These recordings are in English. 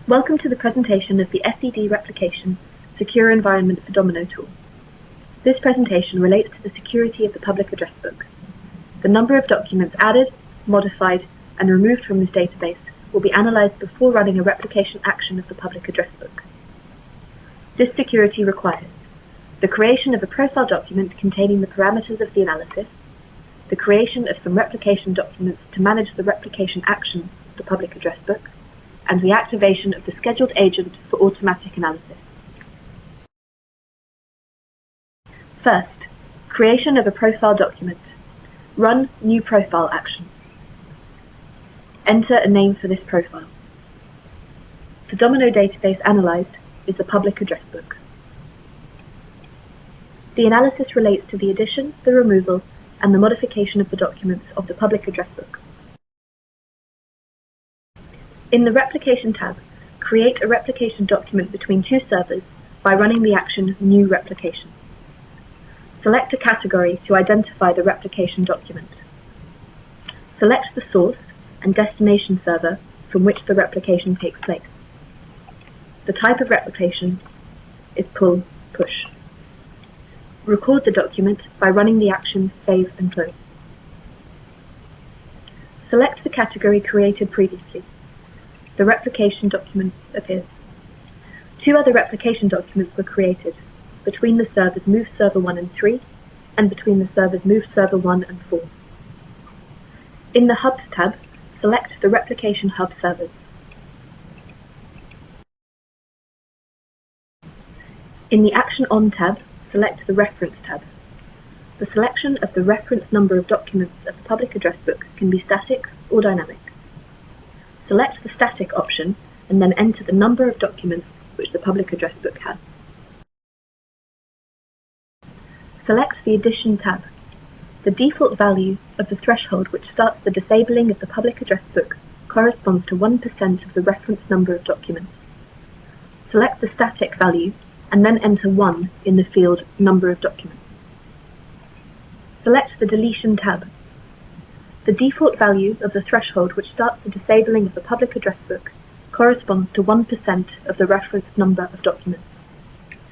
Welcome to the presentation of the SED Replication Secure Environment for Domino tool. This presentation relates to the security of the public address book. The number of documents added, modified, and removed from this database will be analyzed before running a replication action of the public address book. This security requires the creation of a profile document containing the parameters of the analysis, the creation of some replication documents to manage the replication action of the public address book, and the activation of the scheduled agent for automatic analysis. First, creation of a profile document. Run New Profile action. Enter a name for this profile. The Domino database analyzed is the public address book. The analysis relates to the addition, the removal, and the modification of the documents of the public address book. In the Replication tab, create a replication document between two servers by running the action New Replication. Select a category to identify the replication document. Select the source and destination server from which the replication takes place. The type of replication is pull/push. Record the document by running the action Save and Close. Select the category created previously. The replication document appears. Two other replication documents were created between the servers move server 1 and 3 and between the servers move server 1 and 4. In the Hubs tab, select the replication hub servers. In the Action On tab, select the Reference tab. The selection of the reference number of documents of the public address book can be static or dynamic. Select the static option and then enter the number of documents which the public address book has. Select the Addition tab. The default value of the threshold which starts the disabling of the public address book corresponds to 1% of the reference number of documents. Select the static value and then enter 1 in the field Number of Documents. Select the Deletion tab. The default value of the threshold which starts the disabling of the public address book corresponds to 1% of the reference number of documents.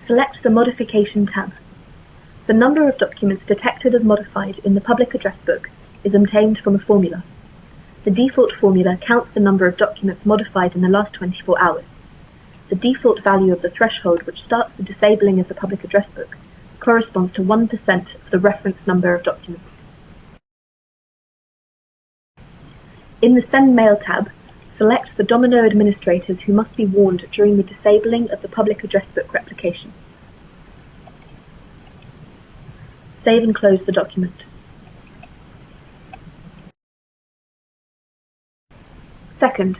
Select the Modification tab. The number of documents detected as modified in the public address book is obtained from a formula. The default formula counts the number of documents modified in the last 24 hours. The default value of the threshold which starts the disabling of the public address book corresponds to 1% of the reference number of documents. In the Send Mail tab, select the Domino administrators who must be warned during the disabling of the public address book replication. Save and close the document. Second,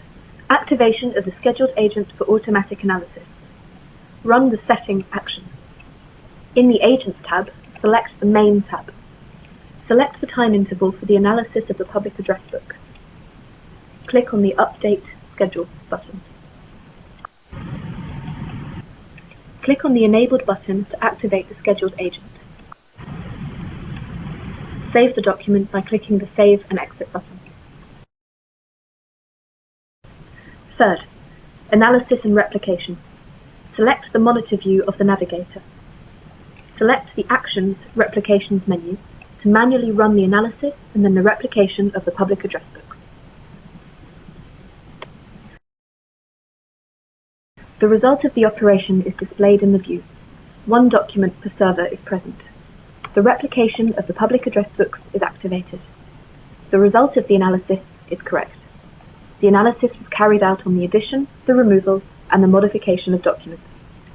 activation of the scheduled agent for automatic analysis. Run the Setting action. In the Agents tab, select the Main tab. Select the time interval for the analysis of the public address book. Click on the Update Schedule button. Click on the Enabled button to activate the scheduled agent. Save the document by clicking the Save and Exit button. Third, Analysis and Replication. Select the Monitor view of the navigator. Select the Actions Replications menu to manually run the analysis and then the replication of the public address book. The result of the operation is displayed in the view. 1 document per server is present. The replication of the public address books is activated. The result of the analysis is correct. The analysis was carried out on the addition, the removal, and the modification of documents.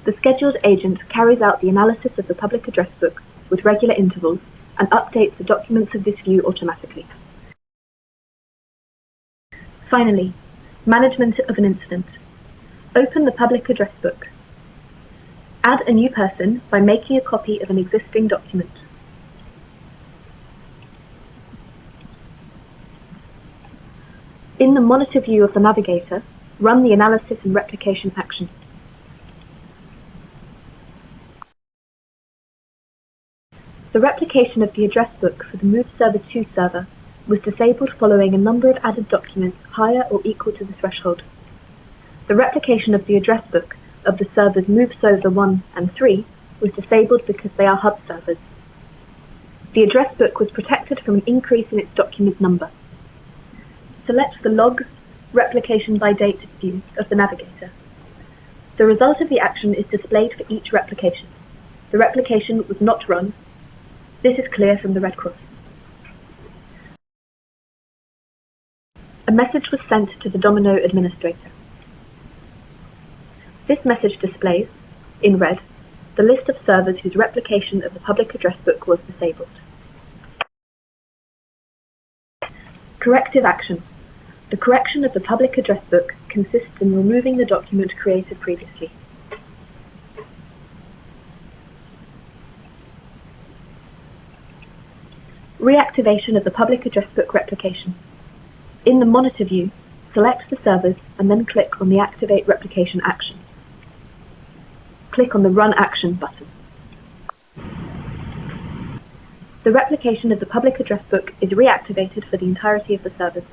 The scheduled agent carries out the analysis of the public address book with regular intervals and updates the documents of this view automatically. Finally, management of an incident. Open the public address book. Add a new person by making a copy of an existing document. In the Monitor view of the navigator, run the Analysis and Replication action. The replication of the address book for the Move Server 2 server was disabled following a number of added documents higher or equal to the threshold. The replication of the address book of the servers moveServer 1 and 3 was disabled because they are hub servers. The address book was protected from an increase in its document number. Select the Logs Replication by Date view of the navigator. The result of the action is displayed for each replication. The replication was not run. This is clear from the red cross. A message was sent to the Domino administrator. This message displays, in red, the list of servers whose replication of the public address book was disabled. Corrective action. The correction of the public address book consists in removing the document created previously. Reactivation of the public address book replication. In the monitor view, select the servers and then click on the Activate Replication action. Click on the Run Action button. The replication of the public address book is reactivated for the entirety of the servers.